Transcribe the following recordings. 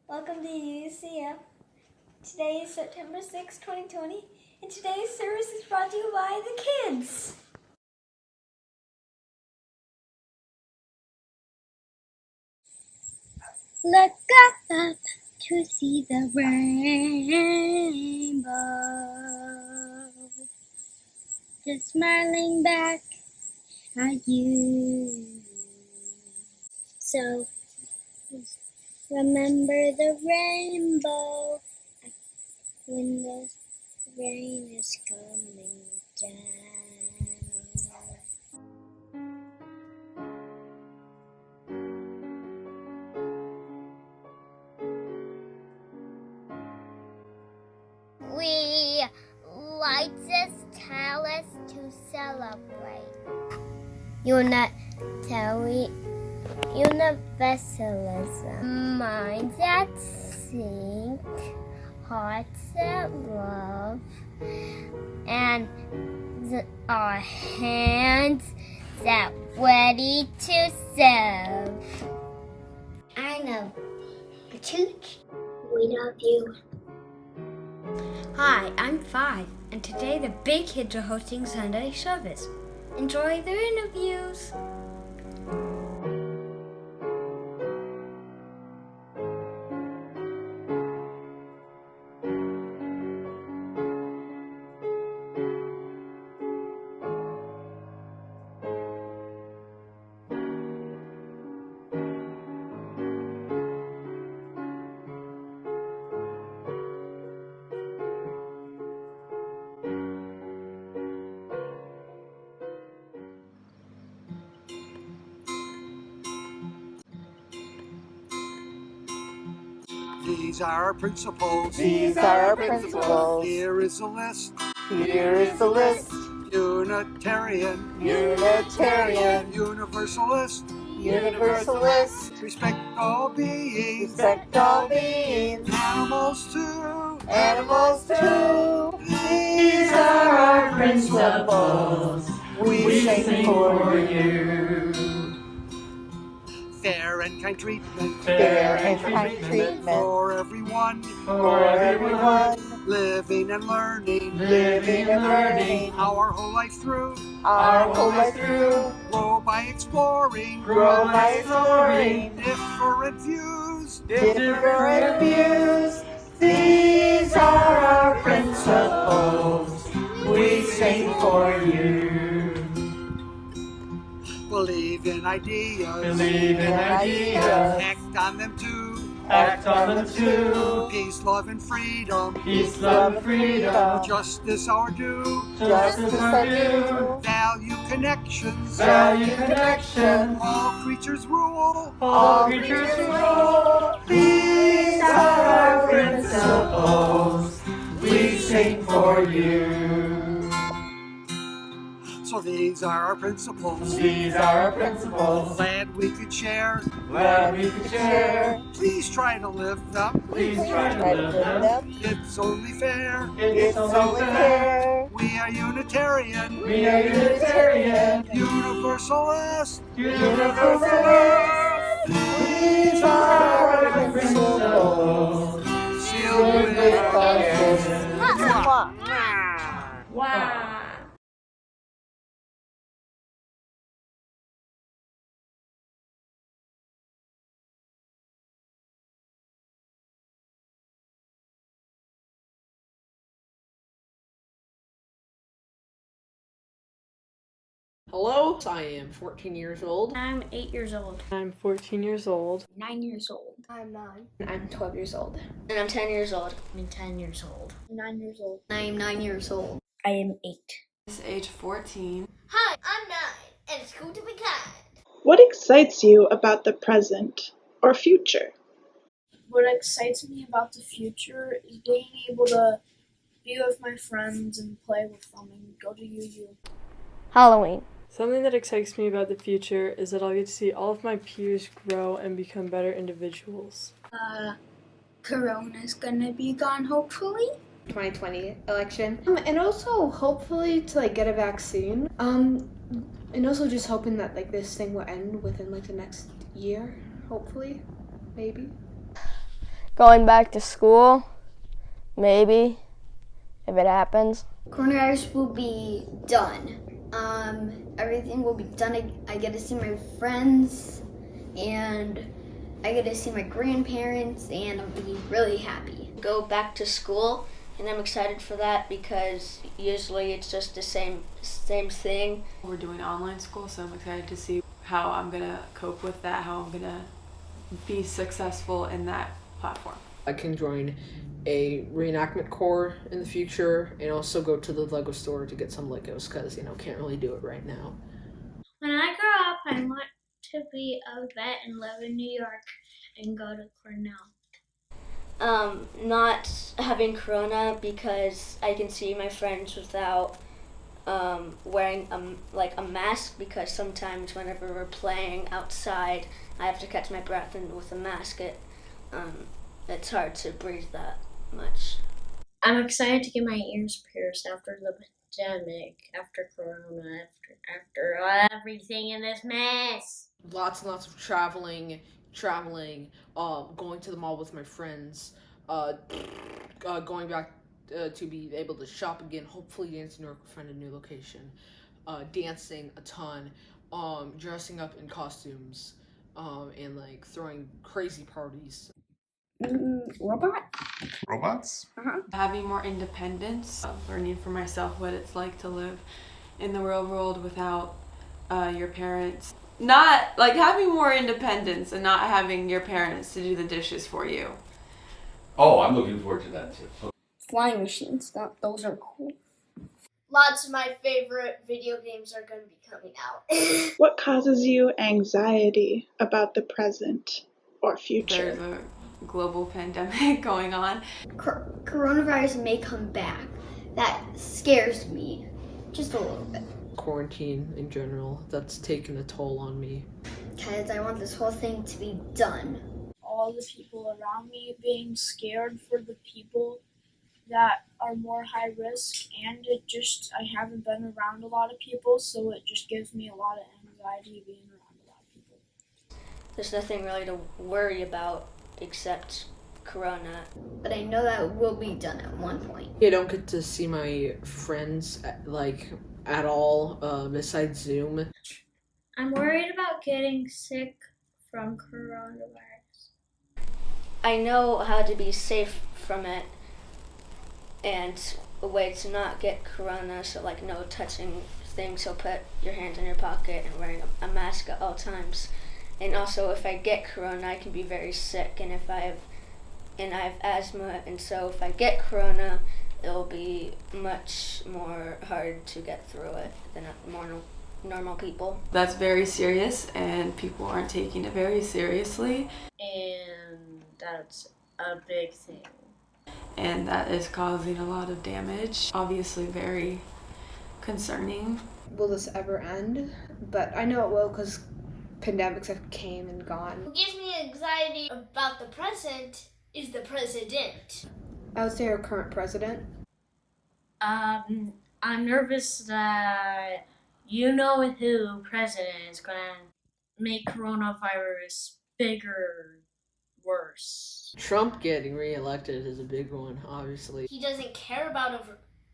Welcome to UUCF. Today is September 6, 2020, and today's service is brought to you by the kids. Look up to see the rainbow, just smiling back at you. So remember the rainbow when the rain is coming down. We light this chalice to celebrate Universalism, minds that sink, hearts that love, and our hands that ready to serve. I know the church. We love you. Hi, I'm 5, and today the big kids are hosting Sunday service. Enjoy their interviews. These are our principles. These are our principles. Here is a list. Here is the list. Unitarian. Unitarian. Universalist. Universalist. Respect all beings. Respect all beings. Animals too. Animals too. These are our principles. We sing for you. Fair and kind treatment. Fair and kind treatment. For everyone. For everyone. Living and learning. Living and learning. Our whole life through. Our whole life through. Grow by exploring. Grow by exploring. Different views. Different views. These are our principles. We sing for you. Believe in ideas. Believe in ideas. Act on them too. Act on them too. Peace, love, and freedom. Peace, love, and freedom. Justice our due. Justice our due. Value connections. Value connection. All creatures rule. All creatures rule. These are our principles. We sing for you. So these are our principles. These are our principles. Glad we could share. Glad we could share. Please try to live them. Please try to live them. It's only fair. It's only fair. We are Unitarian. We are Unitarian. Universalist. Universalist. These are our principles. Sealed with our kiss. Wow. Hello, I am 14 years old. I'm 8 years old. I'm 14 years old. 9 years old. I'm 9. I'm 12 years old. And I'm 10 years old. I'm 10 years old. 9 years old. I'm 9 years old. I am 8. It's age 14. Hi, I'm 9, and it's cool to be kind. What excites you about the present or future? What excites me about the future is being able to be with my friends and play with them and go to UU. Halloween. Something that excites me about the future is that I'll get to see all of my peers grow and become better individuals. Corona's gonna be gone, hopefully. 2020 election. And also hopefully to get a vaccine. And also just hoping that this thing will end within the next year, hopefully, maybe. Going back to school, maybe, if it happens. Coronavirus will be done. Everything will be done. I get to see my friends, and I get to see my grandparents, and I'll be really happy. Go back to school, and I'm excited for that because usually it's just the same thing. We're doing online school, so I'm excited to see how I'm gonna cope with that, how I'm gonna be successful in that platform. I can join a reenactment corps in the future and also go to the Lego store to get some Legos because, can't really do it right now. When I grow up, I want to be a vet and live in New York and go to Cornell. Not having corona because I can see my friends without wearing a mask, because sometimes whenever we're playing outside I have to catch my breath, and with a mask it's hard to breathe that much. I'm excited to get my ears pierced after the pandemic, after corona, after everything in this mess. Lots and lots of traveling, going to the mall with my friends, going back to be able to shop again, hopefully dancing New York, find a new location, dancing a ton, dressing up in costumes, and throwing crazy parties. Robots? Having more independence, learning for myself what it's like to live in the real world without your parents. Not having more independence and not having your parents to do the dishes for you. Oh, I'm looking forward to that too. Flying machines, those are cool. Lots of my favorite video games are going to be coming out. What causes you anxiety about the present or future? There's a global pandemic going on. Coronavirus may come back. That scares me just a little bit. Quarantine in general, that's taken a toll on me. Because I want this whole thing to be done. All the people around me being scared for the people that are more high risk, and I haven't been around a lot of people, so it just gives me a lot of anxiety being around a lot of people. There's nothing really to worry about except corona, but I know that will be done at one point. I don't get to see my friends at all besides Zoom. I'm worried about getting sick from coronavirus. I know how to be safe from it, and a way to not get corona, so no touching things, so put your hands in your pocket and wearing a mask at all times. And also, if I get corona, I can be very sick, and I have asthma, and so if I get corona, it'll be much more hard to get through it than more normal people. That's very serious, and people aren't taking it very seriously. And that's a big thing. And that is causing a lot of damage. Obviously very concerning. Will this ever end? But I know it will because pandemics have came and gone. What gives me anxiety about the present is the president. I would say our current president. I'm nervous that who president is gonna make coronavirus bigger, worse. Trump getting reelected is a big one, obviously. He doesn't care about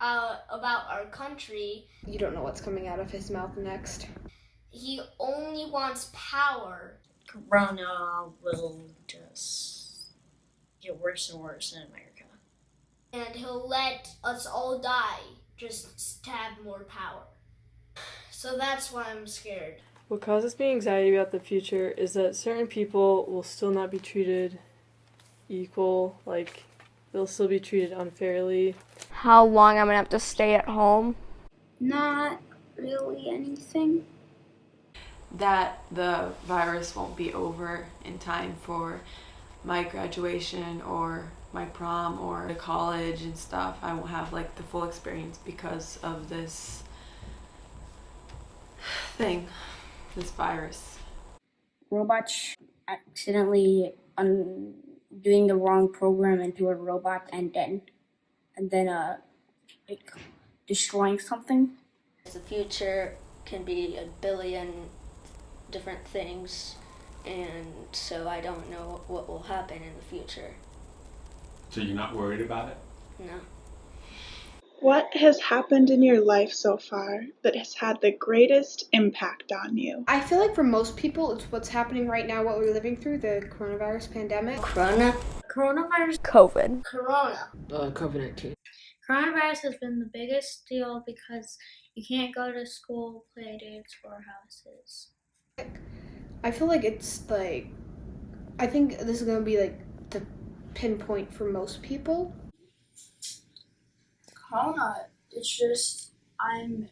our country. You don't know what's coming out of his mouth next. He only wants power. Corona will just get worse and worse in America. And he'll let us all die just to have more power. So that's why I'm scared. What causes me anxiety about the future is that certain people will still not be treated equal, they'll still be treated unfairly. How long I'm gonna have to stay at home? Not really anything. That the virus won't be over in time for my graduation or my prom or the college and stuff. I won't have the full experience because of this thing, this virus. Robots accidentally doing the wrong program into a robot and then destroying something. The future can be a billion different things, and so I don't know what will happen in the future. So you're not worried about it? No. What has happened in your life so far that has had the greatest impact on you? I feel like for most people, it's what's happening right now, what we're living through, the coronavirus pandemic. Coronavirus. COVID. Corona. COVID-19. Coronavirus has been the biggest deal because you can't go to school, play dates, or houses. I feel like it's like, I think this is going to be like the pinpoint for most people. Corona, it's just, I'm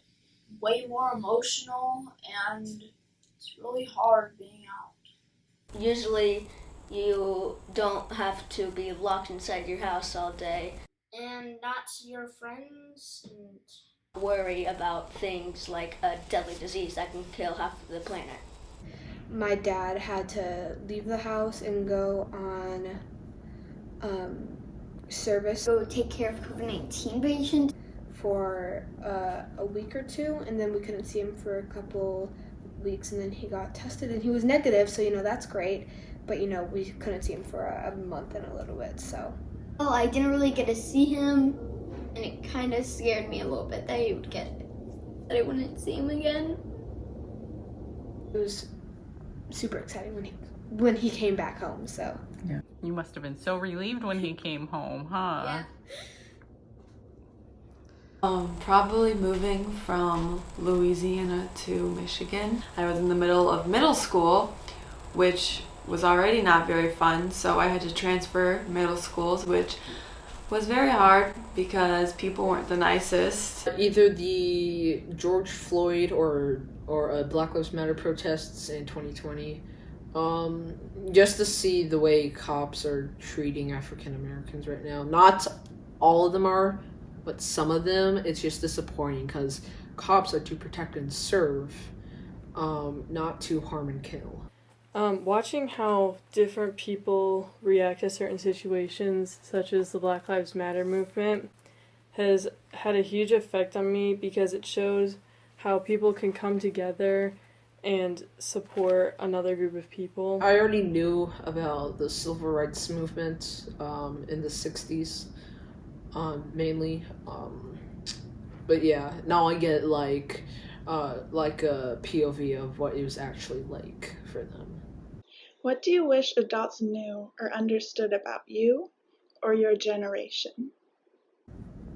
way more emotional and it's really hard being out. Usually you don't have to be locked inside your house all day And not see your friends and worry about things like a deadly disease that can kill half of the planet. My dad had to leave the house and go on service. Go take care of COVID-19 patients for a week or two, and then we couldn't see him for a couple weeks, and then he got tested and he was negative, so that's great, but we couldn't see him for a month and a little bit. So I didn't really get to see him, and it kind of scared me a little bit that he would get it, that I wouldn't see him again. It was super exciting when he came back home. So yeah, you must have been so relieved when he came home, huh? Yeah. Probably moving from Louisiana to Michigan. I was in the middle of middle school, which was already not very fun, so I had to transfer middle schools, which was very hard because people weren't the nicest. Either the George Floyd or Black Lives Matter protests in 2020, just to see the way cops are treating African Americans right now. Not all of them are, but some of them, it's just disappointing because cops are to protect and serve, not to harm and kill. Watching how different people react to certain situations, such as the Black Lives Matter movement, has had a huge effect on me because it shows how people can come together and support another group of people. I already knew about the civil rights movement in the 60s, mainly. But yeah, now I get like a POV of what it was actually like for them. What do you wish adults knew or understood about you or your generation?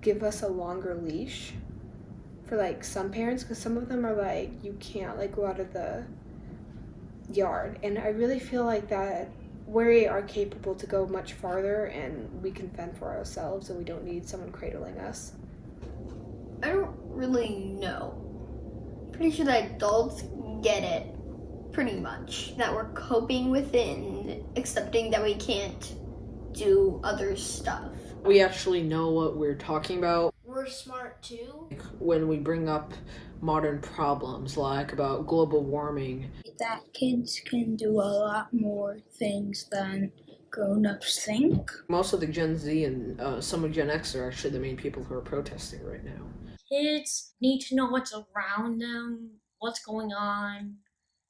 give us a longer leash for like some parents, because some of them are like, you can't like go out of the yard, and I really feel like that we are capable to go much farther and we can fend for ourselves and we don't need someone cradling us. I don't really know. Pretty sure that adults get it, pretty much. That we're coping with it and accepting that we can't do other stuff. We actually know what we're talking about. We're smart too. When we bring up modern problems like about global warming. That kids can do a lot more things than grown-ups think. Most of the Gen Z and some of Gen X are actually the main people who are protesting right now. Kids need to know what's around them, what's going on,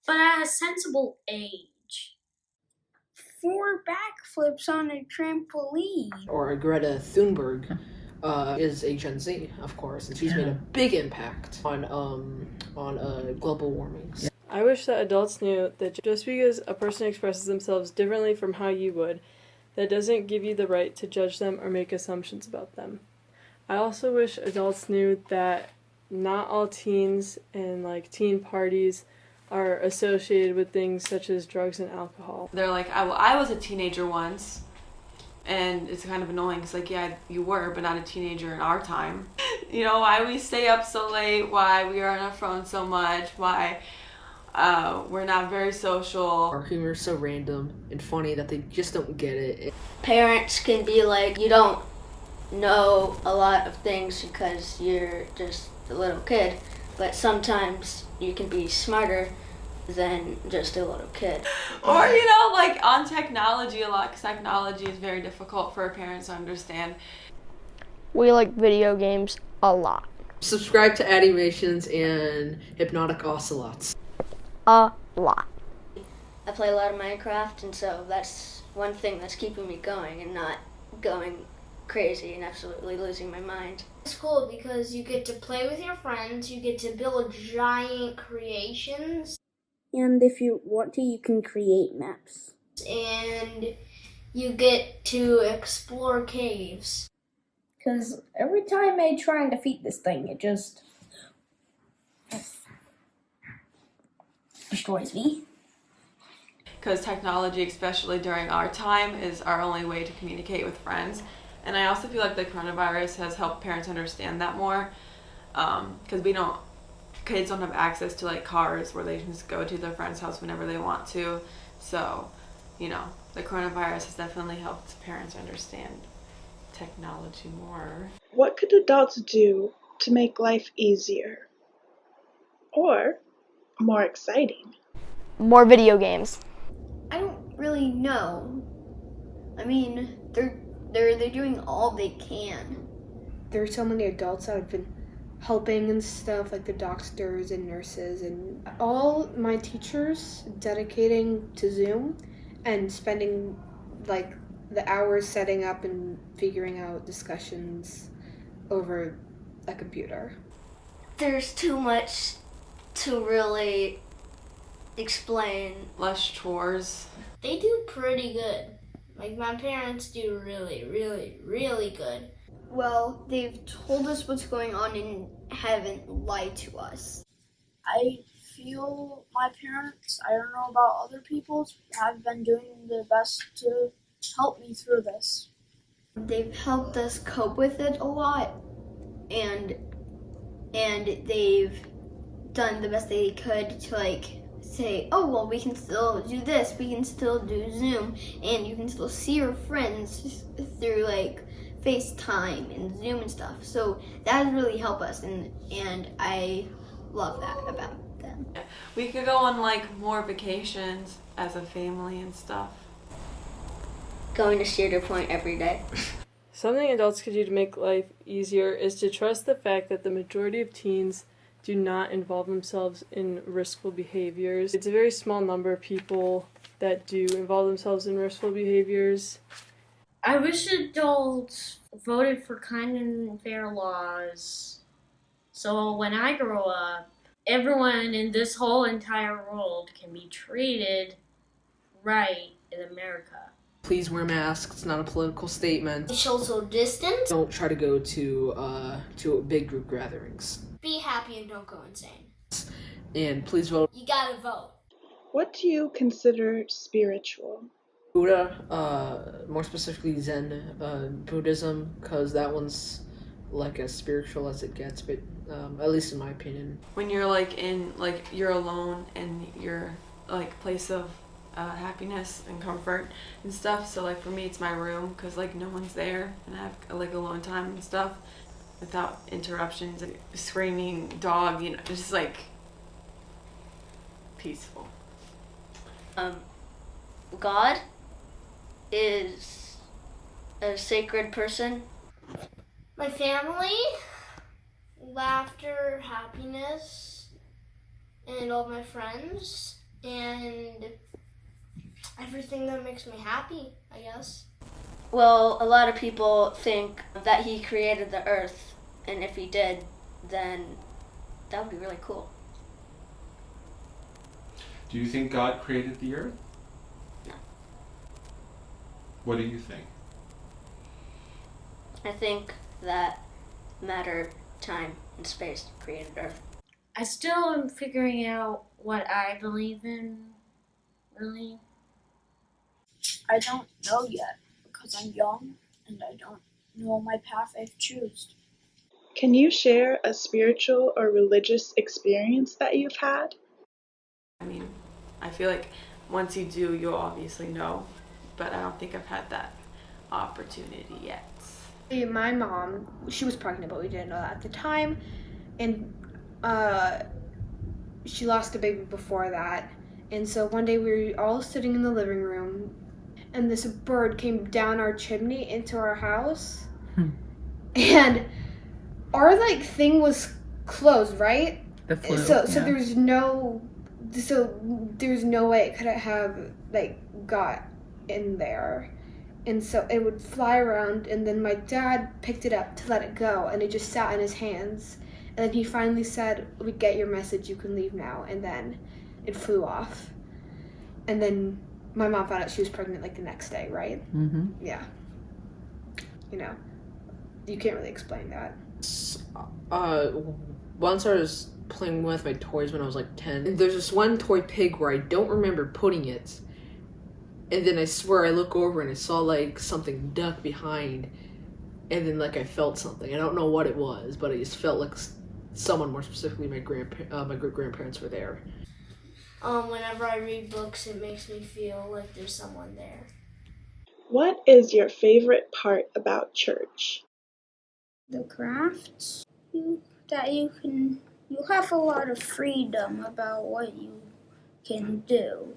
but at a sensible age. 4 backflips on a trampoline. Or Greta Thunberg is a Gen Z, of course, and she's made a big impact on global warming. Yeah. I wish that adults knew that just because a person expresses themselves differently from how you would, that doesn't give you the right to judge them or make assumptions about them. I also wish adults knew that not all teens and like teen parties are associated with things such as drugs and alcohol. They're like, I was a teenager once, and it's kind of annoying because like, yeah, you were, but not a teenager in our time. You know, why we stay up so late, why we are on our phone so much, why we're not very social. Our humor is so random and funny that they just don't get it. Parents can be like, you don't know a lot of things because you're just a little kid, but sometimes you can be smarter than just a little kid. Or, you know, like on technology a lot, because technology is very difficult for parents to understand. We like video games a lot. Subscribe to Animations and Hypnotic Ocelots. A lot. I play a lot of Minecraft, and so that's one thing that's keeping me going and not going crazy and absolutely losing my mind. It's cool because you get to play with your friends, you get to build giant creations. And if you want to, you can create maps. And you get to explore caves. Because every time I try and defeat this thing, it just destroys me. Because technology, especially during our time, is our only way to communicate with friends. And I also feel like the coronavirus has helped parents understand that more. Because kids don't have access to like cars where they can just go to their friend's house whenever they want to. So, the coronavirus has definitely helped parents understand technology more. What could adults do to make life easier or more exciting? More video games. I don't really know. I mean, they're doing all they can. There are so many adults that have been helping and stuff, like the doctors and nurses and all my teachers dedicating to Zoom and spending like the hours setting up and figuring out discussions over a computer. There's too much to really explain. Less chores. They do pretty good. Like my parents do really, really, really good. Well, they've told us what's going on and haven't lied to us. I feel my parents, I don't know about other people's, have been doing their best to help me through this. They've helped us cope with it a lot, and they've done the best they could to say, oh, well, we can still do this, we can still do Zoom, and you can still see your friends through FaceTime and Zoom and stuff. So that has really helped us, and I love that about them. We could go on more vacations as a family and stuff. Going to Cedar Point every day. Something adults could do to make life easier is to trust the fact that the majority of teens do not involve themselves in riskful behaviors. It's a very small number of people that do involve themselves in riskful behaviors. I wish adults voted for kind and fair laws. So when I grow up, everyone in this whole entire world can be treated right in America. Please wear masks. It's not a political statement. Social distance. Don't try to go to big group gatherings. Be happy and don't go insane. And please vote. You gotta vote. What do you consider spiritual? Buddha, more specifically Zen Buddhism, because that one's as spiritual as it gets, but at least in my opinion. When you're you're alone in your place of happiness and comfort and stuff. So for me, it's my room because no one's there and I have alone time and stuff without interruptions, screaming dog, just peaceful. God is a sacred person. My family, laughter, happiness, and all my friends, and everything that makes me happy, I guess. Well, a lot of people think that he created the earth, and if he did, then that would be really cool. Do you think God created the earth? No. What do you think? I think that matter, time, and space created earth. I still am figuring out what I believe in, really. I don't know yet because I'm young and I don't know my path I've chosen. Can you share a spiritual or religious experience that you've had? I mean, I feel like once you do, you'll obviously know, but I don't think I've had that opportunity yet. My mom, she was pregnant, but we didn't know that at the time, and she lost a baby before that. And so one day we were all sitting in the living room, and this bird came down our chimney into our house, and our thing was closed, right? The flue. So there's no way it could have got in there, And so it would fly around, and then my dad picked it up to let it go, and it just sat in his hands. And then he finally said, "We get your message, you can leave now." And then it flew off. And then my mom found out she was pregnant like the next day, right? Mm-hmm. Yeah. You know, you can't really explain that. Once I was playing with my toys when I was like 10. And there's this one toy pig where I don't remember putting it. And then I swear I look over and I saw like something duck behind. And then like I felt something. I don't know what it was, but I just felt like someone, more specifically my great-grandparents were there. Whenever I read books, it makes me feel like there's someone there. What is your favorite part about church? The crafts. You have a lot of freedom about what you can do.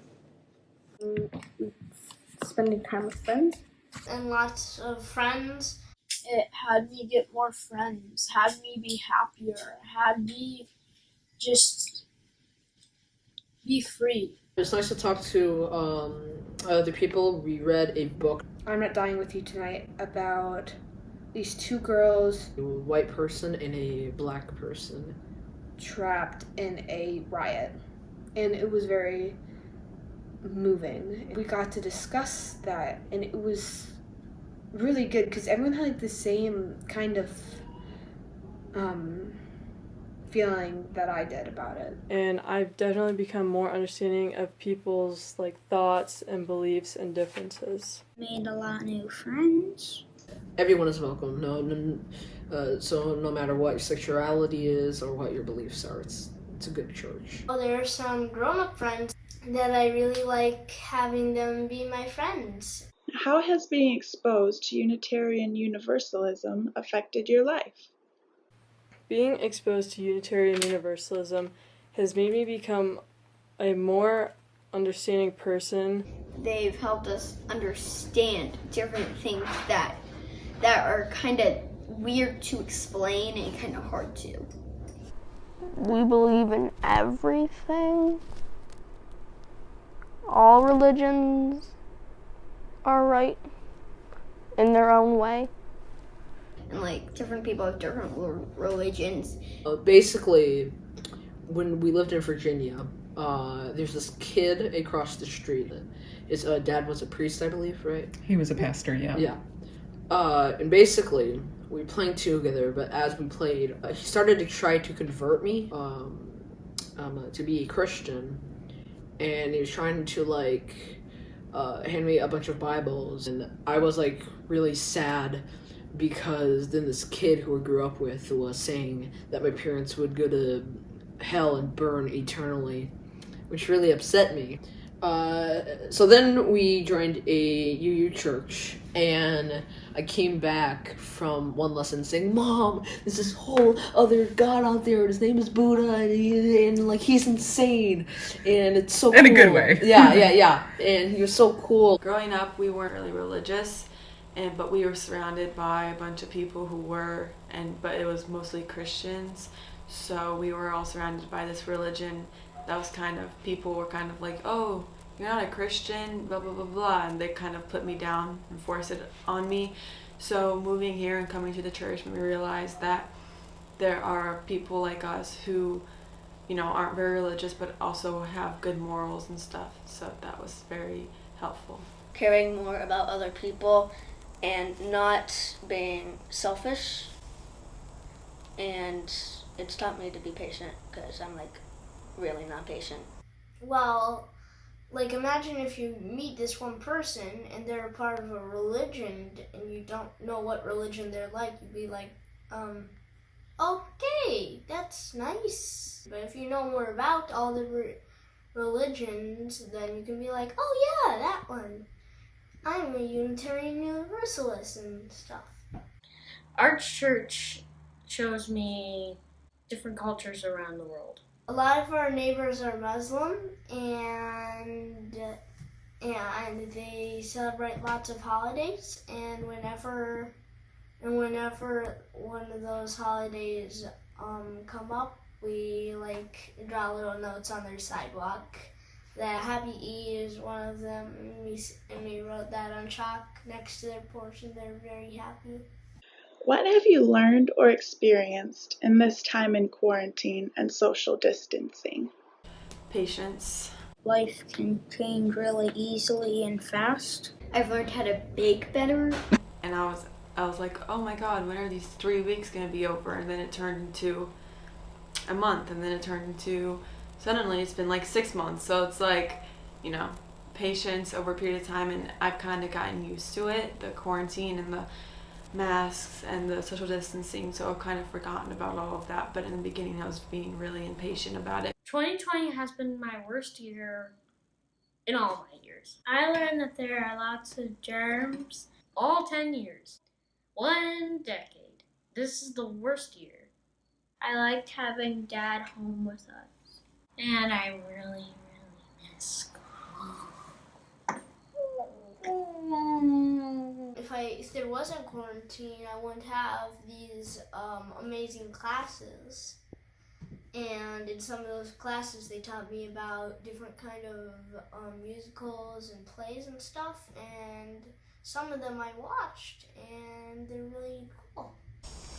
Spending time with friends. And lots of friends. It had me get more friends, had me be happier, had me just be free. It's nice to talk to other people. We read a book. I'm Not Dying With You Tonight about these two girls, A white person and a black person, trapped in a riot. And it was very moving. We got to discuss that, and it was really good because everyone had like the same kind of feeling that I did about it. And I've definitely become more understanding of people's like thoughts and beliefs and differences. Made a lot of new friends. Everyone is welcome. So no matter what your sexuality is or what your beliefs are, it's a good church. Oh, there are some grown-up friends that I really like having them be my friends. How has being exposed to Unitarian Universalism affected your life? Being exposed to Unitarian Universalism has made me become a more understanding person. They've helped us understand different things that are kind of weird to explain and kind of hard to. We believe in everything. All religions are right in their own way. And like different people have different religions. Basically, when we lived in Virginia, there's this kid across the street. His dad was a priest, I believe, right? He was a pastor, yeah. Yeah. And basically, we were playing together, but as we played, he started to try to convert me to be a Christian. And he was trying to, like, hand me a bunch of Bibles. And I was, like, really sad because then this kid who I grew up with was saying that my parents would go to hell and burn eternally, which really upset me. So then we joined a UU church, and I came back from one lesson saying, "Mom, there's this whole other God out there, his name is Buddha, and like, he's insane, and it's so cool." In a good way. Yeah, and he was so cool. Growing up, we weren't really religious, but we were surrounded by a bunch of people who were, but it was mostly Christians, so we were all surrounded by this religion that was kind of, people were kind of like, "Oh, you're not a Christian, blah, blah, blah, blah," and they kind of put me down and forced it on me. So moving here and coming to the church made me realize that there are people like us who, you know, aren't very religious but also have good morals and stuff, so that was very helpful. Caring more about other people and not being selfish, and it's taught me to be patient because I'm like really not patient. Well, like, imagine if you meet this one person and they're a part of a religion and you don't know what religion they're like, you'd be like, okay, that's nice. But if you know more about all the religions, then you can be like, oh yeah, that one. I'm a Unitarian Universalist and stuff. Our church shows me different cultures around the world. A lot of our neighbors are Muslim, and they celebrate lots of holidays. And whenever one of those holidays come up, we like draw little notes on their sidewalk, that Happy E is one of them, and we wrote that on chalk next to their porch, and they're very happy. What have you learned or experienced in this time in quarantine and social distancing? Patience. Life can change really easily and fast. I've learned how to bake better. And I was like, oh my god, when are these 3 weeks gonna be over? And then it turned into a month, and then it turned into, suddenly it's been like 6 months. So it's like, you know, patience over a period of time, and I've kind of gotten used to it, the quarantine and the masks and the social distancing, so I've kind of forgotten about all of that. But in the beginning I was being really impatient about it. 2020 has been my worst year in all my years. I learned that there are lots of germs all 10 years. 1 decade. This is the worst year. I liked having Dad home with us. And I really miss school. If there wasn't quarantine, I wouldn't have these amazing classes. And in some of those classes, they taught me about different kind of musicals and plays and stuff. And some of them I watched, and they're really cool.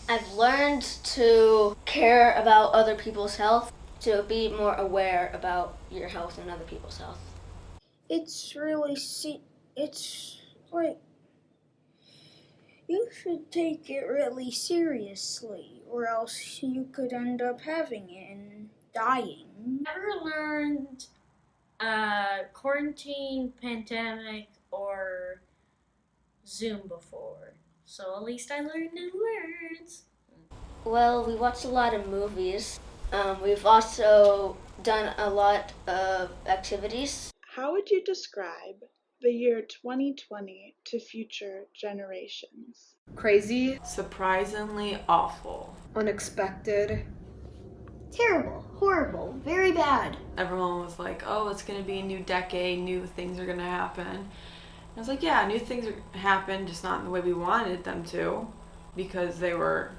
I've learned to care about other people's health, to be more aware about your health and other people's health. It's really, it's like, you should take it really seriously, or else you could end up having it and dying. Never learned quarantine, pandemic, or Zoom before, so at least I learned new words. Well, we watched a lot of movies. We've also done a lot of activities. How would you describe the year 2020 to future generations? Crazy. Surprisingly awful. Unexpected. Terrible. Horrible. Very bad. Everyone was like, oh, it's going to be a new decade, new things are going to happen. I was like, yeah, new things happen, just not in the way we wanted them to, because they were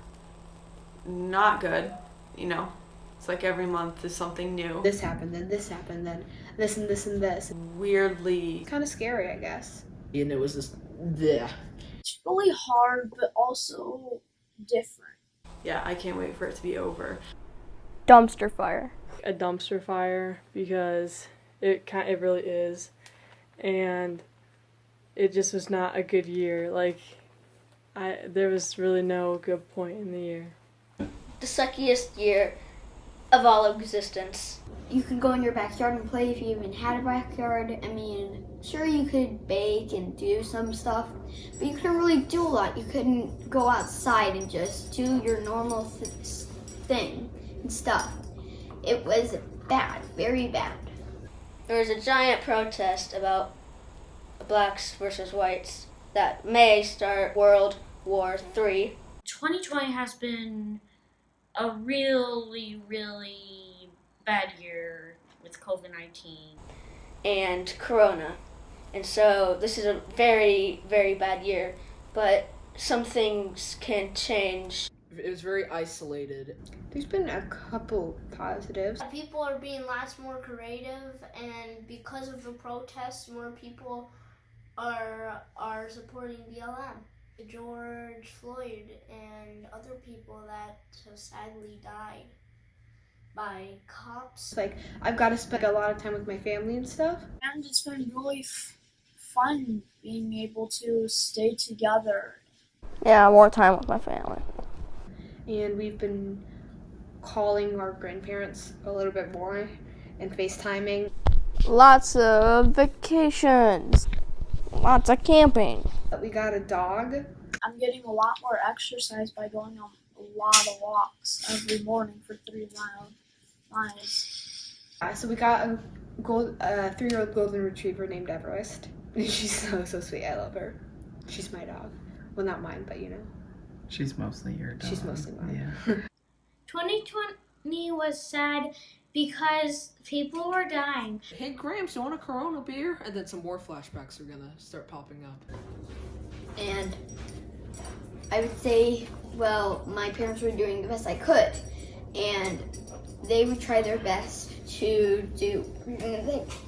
not good, you know. It's like every month is something new. This happened, then this happened, then this and this and this. Weirdly. Kind of scary, I guess. And it was just, bleh. It's really hard, but also different. Yeah, I can't wait for it to be over. Dumpster fire. A dumpster fire, because it really is. And it just was not a good year. Like, there was really no good point in the year. The suckiest year of all existence. You could go in your backyard and play if you even had a backyard. I mean, sure, you could bake and do some stuff, but you couldn't really do a lot. You couldn't go outside and just do your normal thing and stuff. It was bad, very bad. There was a giant protest about blacks versus whites that may start World War III. 2020 has been a really, really bad year with COVID-19. And Corona. And so this is a very, very bad year, but some things can change. It was very isolated. There's been a couple positives. People are being lots more creative, and because of the protests, more people are supporting BLM. George Floyd and other people that have sadly died by cops. Like, I've got to spend a lot of time with my family and stuff. And it's been really fun being able to stay together. Yeah, more time with my family. And we've been calling our grandparents a little bit more and FaceTiming. Lots of vacations. Lots of camping. We got a dog. I'm getting a lot more exercise by going on a lot of walks every morning for 3 miles. So we got a 3-year-old golden retriever named Everest. She's so sweet. I love her. She's my dog. Well, not mine, but you know. She's mostly your dog. She's mostly mine. Yeah. 2020 was sad because people were dying. Hey, Gramps, you want a Corona beer? And then some more flashbacks are gonna start popping up. And I would say, well, my parents were doing the best I could. And they would try their best to do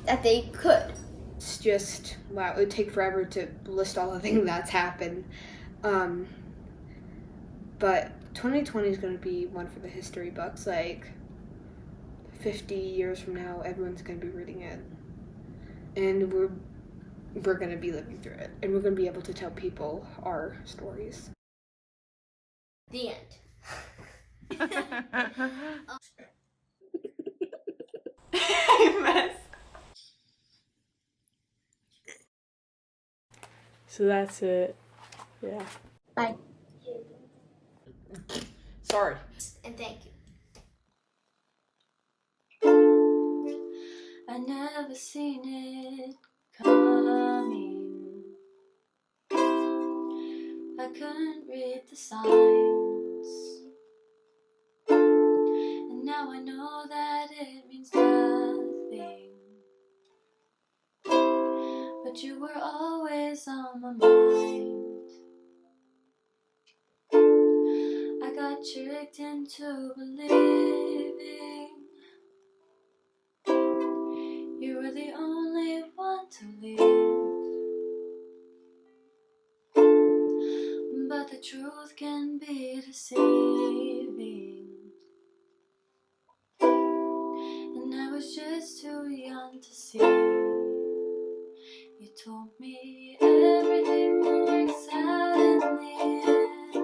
that they could. It's just, wow, it would take forever to list all the things that's happened. But 2020 is going to be one for the history books. Like, 50 years from now, everyone's going to be reading it. And we're going to be living through it. And we're going to be able to tell people our stories. The end. So that's it. Yeah. Bye. Sorry. And thank you. I never seen it coming. I couldn't read the signs. And now I know that it means nothing. But you were always on my mind. I got tricked into believing you were the only one to leave. But the truth can be deceiving. And I was just too young to see. You told me everything works out in the end.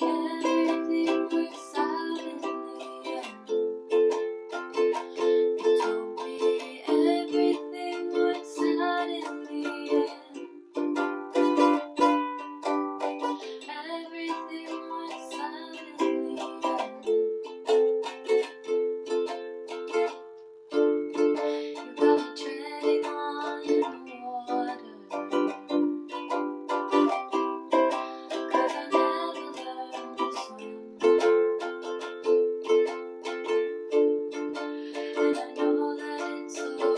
Everything works out in the end. You told me everything works out in the end. Everything works out in the end. You got me treading on the water. 'Cause I never learned to swim. And I know that it's all over.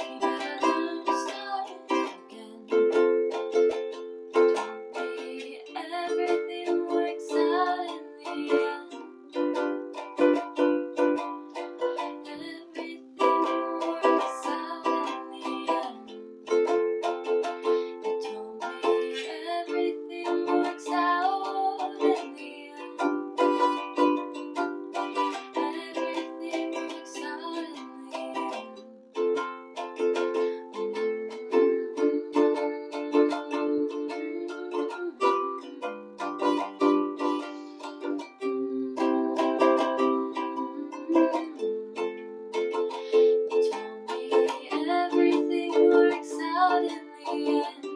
You better learn to start again. Told me everything works out in the end. Everything works out in the end. You told me everything works out in the end. Everything works out in the end. You told me everything works out in the end.